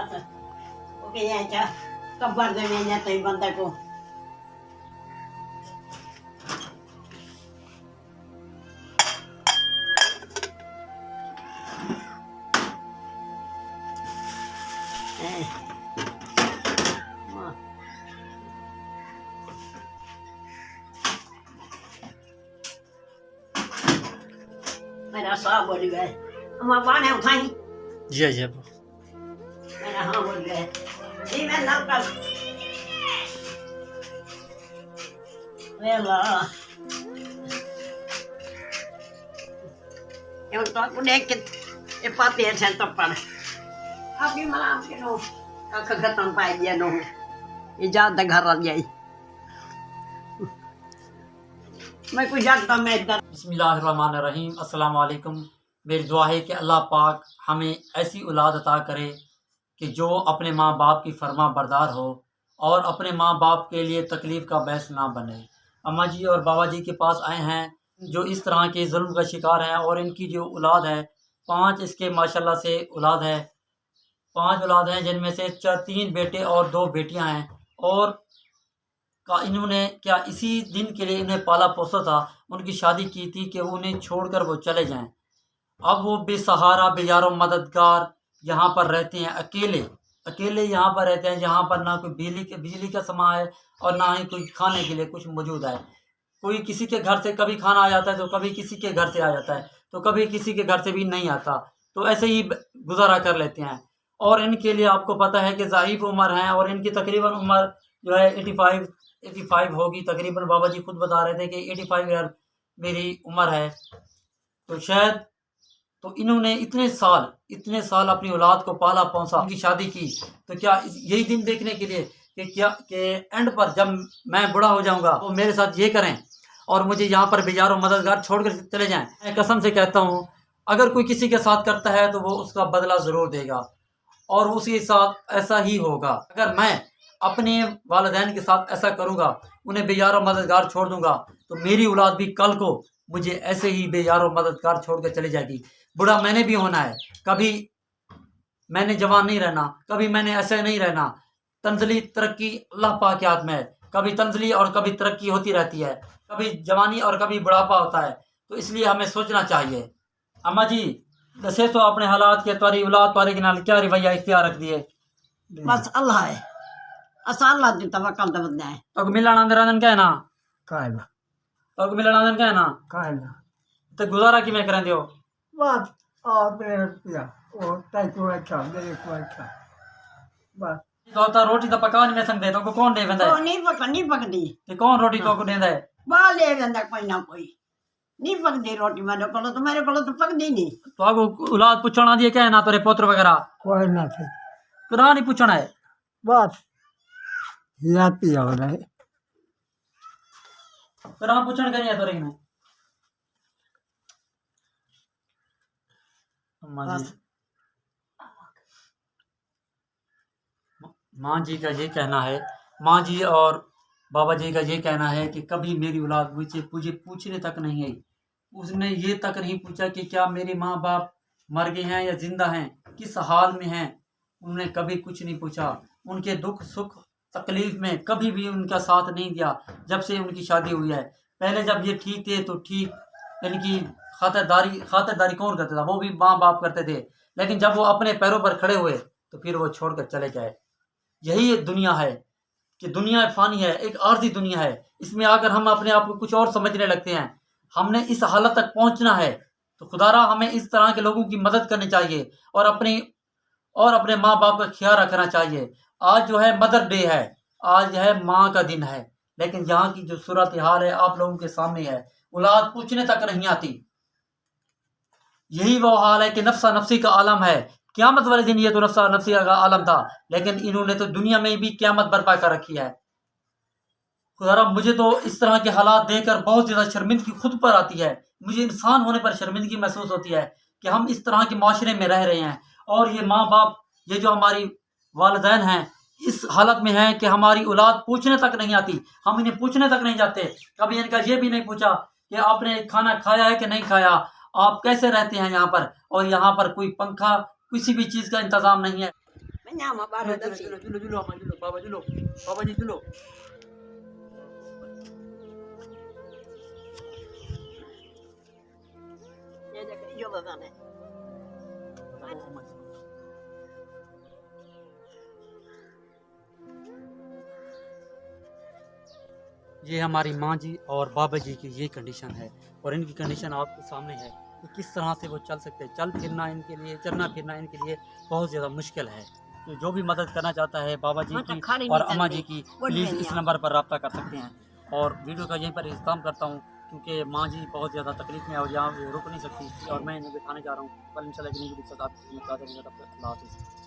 आता ओके यायच्या कब्बर देण्याच्या तरी बंदा को मेरा साहब बोल गए हम पानी उठाई जी जी मेरा हाँ बोल गए जी मैं नल कर वेला ये तो आपको देख के ये पापी है सेंटर पर आपकी मलाम के नो का खत्म पाई दिया नो ये जात घर आ जाई मैं कुछ जानता मैं इधर बिस्मिल्लाहिर्रहमानिर्रहीम अस्सलाम वालेकुम। मेरी दुआ है कि अल्लाह पाक हमें ऐसी औलाद अता करे कि जो अपने माँ बाप की फर्मा बरदार हो और अपने माँ बाप के लिए तकलीफ़ का बहस ना बने। अम्मा जी और बाबा जी के पास आए हैं जो इस तरह के जुल्म का शिकार हैं और इनकी जो औलाद है 5 इसके माशाल्लाह से औलाद है 5 औलाद हैं जिनमें से 3 बेटे और 2 बेटियां हैं और का इन्होंने क्या इसी दिन के लिए इन्हें पाला पोसा था। उनकी शादी की थी कि उन्हें छोड़कर वो चले जाएं। अब वो बेसहारा बेयारो मददगार यहाँ पर रहते हैं, अकेले यहाँ पर रहते हैं जहाँ पर ना कोई बिजली का समा है और ना ही कोई खाने के लिए कुछ मौजूद है। कोई किसी के घर से कभी खाना आ जाता है तो कभी किसी के घर से आ जाता है तो कभी किसी के घर से भी नहीं आता, तो ऐसे ही गुजारा कर लेते हैं। और इनके लिए आपको पता है कि ज़ाइफ उम्र है और इनकी तकरीबन उम्र जो है 85 होगी तकरीबन। बाबा जी खुद बता रहे थे कि 85 ईयर मेरी उम्र है। तो शायद तो इन्होंने इतने साल अपनी औलाद को पाला पोसा, उनकी शादी की, तो क्या यही दिन देखने के लिए कि एंड पर जब मैं बूढ़ा हो जाऊंगा तो मेरे साथ ये करें और मुझे यहाँ पर बेजार और मददगार छोड़कर चले जाएं। मैं कसम से कहता हूँ अगर कोई किसी के साथ करता है तो वो उसका बदला ज़रूर देगा और उसके साथ ऐसा ही होगा। अगर मैं अपने वालिदैन के साथ ऐसा करूँगा, उन्हें बेयार और मददगार छोड़ दूँगा, तो मेरी औलाद भी कल को मुझे ऐसे ही बेयार और मददगार छोड़ कर चली जाएगी। बूढ़ा मैंने भी होना है, कभी मैंने जवान नहीं रहना, कभी मैंने ऐसे नहीं रहना। तंजली तरक्की अल्लाह पाक के हाथ में है, कभी तंजली और कभी तरक्की होती रहती है, कभी जवानी और कभी बुढ़ापा होता है। तो इसलिए हमें सोचना चाहिए। अम्मा जी दसे तो अपने हालात के तारी औलाद पारे के नाल क्या रवैया इख्तियार रख दिए? बस अल्लाह है असा अल्लाह दी तवक्कल दे बंदा है तो मिलना अंदर क्या है ना कायला तो मिलना अंदर क्या है ना कायला तो गुजारा कि मैं करें दियो बस और मेरे पिया और ताई को अच्छा मेरे को अच्छा बस तो रोटी तो पका नहीं मैं सकते तो कौन दे वेंदा तो है नहीं पकदी कि कौन रोटी को देंदा है? बाल ले वेंदा कोई ना कोई नहीं पकदी रोटी मेरे को तो पकदी नहीं। तो आगो औलाद पूछना दिए क्या है ना तेरे पुत्र वगैरह कोई ना थे करा नहीं पूछना है बस याती हो रहे करा पूछन करिए तोरे में अम्मा जी माँ जी का ये कहना है, माँ जी और बाबा जी का ये कहना है कि कभी मेरी औलाद मुझे पूछने तक नहीं आई। उसने ये तक नहीं पूछा कि क्या मेरे माँ बाप मर गए हैं या जिंदा हैं, किस हाल में हैं। उन्होंने कभी कुछ नहीं पूछा। उनके दुख सुख तकलीफ में कभी भी उनका साथ नहीं दिया जब से उनकी शादी हुई है। पहले जब ये ठीक थे तो ठीक इनकी खातिरदारी कौन करता था? वो भी माँ बाप करते थे। लेकिन जब वो अपने पैरों पर खड़े हुए तो फिर वो छोड़कर चले गए। यही एक दुनिया है कि दुनिया फ़ानी है, एक आर्जी दुनिया है। इसमें आकर हम अपने आप को कुछ और समझने लगते हैं। हमने इस हालत तक पहुंचना है तो खुदारा हमें इस तरह के लोगों की मदद करनी चाहिए और अपने माँ बाप का ख्याल रखना चाहिए। आज जो है मदर डे है, आज है माँ का दिन है, लेकिन यहाँ की जो सूरत हाल है आप लोगों के सामने है। औलाद पूछने तक नहीं आती। यही वो हाल है कि नफ्सा नफ्सी का आलम है। क़यामत वाले दिन ये तो नफ्सा नफ्सी का आलम था, लेकिन इन्होंने तो दुनिया में भी क़यामत बर्पा कर रखी है। खुदारा मुझे तो इस तरह के हालात देखकर बहुत ज़्यादा शर्मिंदगी खुद पर आती है। मुझे इंसान होने पर शर्मिंदगी महसूस होती है कि हम इस तरह के माशरे में रह रहे हैं और ये माँ बाप, ये जो हमारी वालिदैन हैं, इस हालत में हैं कि हमारी औलाद पूछने तक नहीं आती। हम इन्हें पूछने तक नहीं जाते। कभी इनका ये भी नहीं पूछा कि आपने खाना खाया है कि नहीं खाया, आप कैसे रहते हैं यहाँ पर, और यहाँ पर कोई पंखा किसी भी चीज़ का इंतज़ाम नहीं है। nyama baru Dulu, dasi. dulu, dulu, dulu, Ama, dulu, Baba dulu, Baba ji dulu. Ya dia ke hijau sana. Ama ji. ये हमारी माँ जी और बाबा जी की ये कंडीशन है और इनकी कंडीशन आपके सामने है कि किस तरह से वो चल सकते हैं। चल फिरना इनके लिए, चलना फिरना इनके लिए बहुत ज़्यादा मुश्किल है। तो जो भी मदद करना चाहता है बाबा जी मतलब की खड़ी और नहीं अम्मा चलती, जी की, उठ प्लीज़ नहीं इस आ। नंबर पर रब्ता कर सकते हैं। और वीडियो का यहीं पर इख्तिताम करता हूँ क्योंकि माँ जी बहुत ज़्यादा तकलीफ में है और यहाँ वो रुक नहीं सकती और मैं इन्हें बिठाने जा रहा हूँ। कल इंशाल्लाह एक नई वीडियो के साथ आपकी खिदमत में हाजिर होऊंगा। तब तक अल्लाह हाफ़िज़।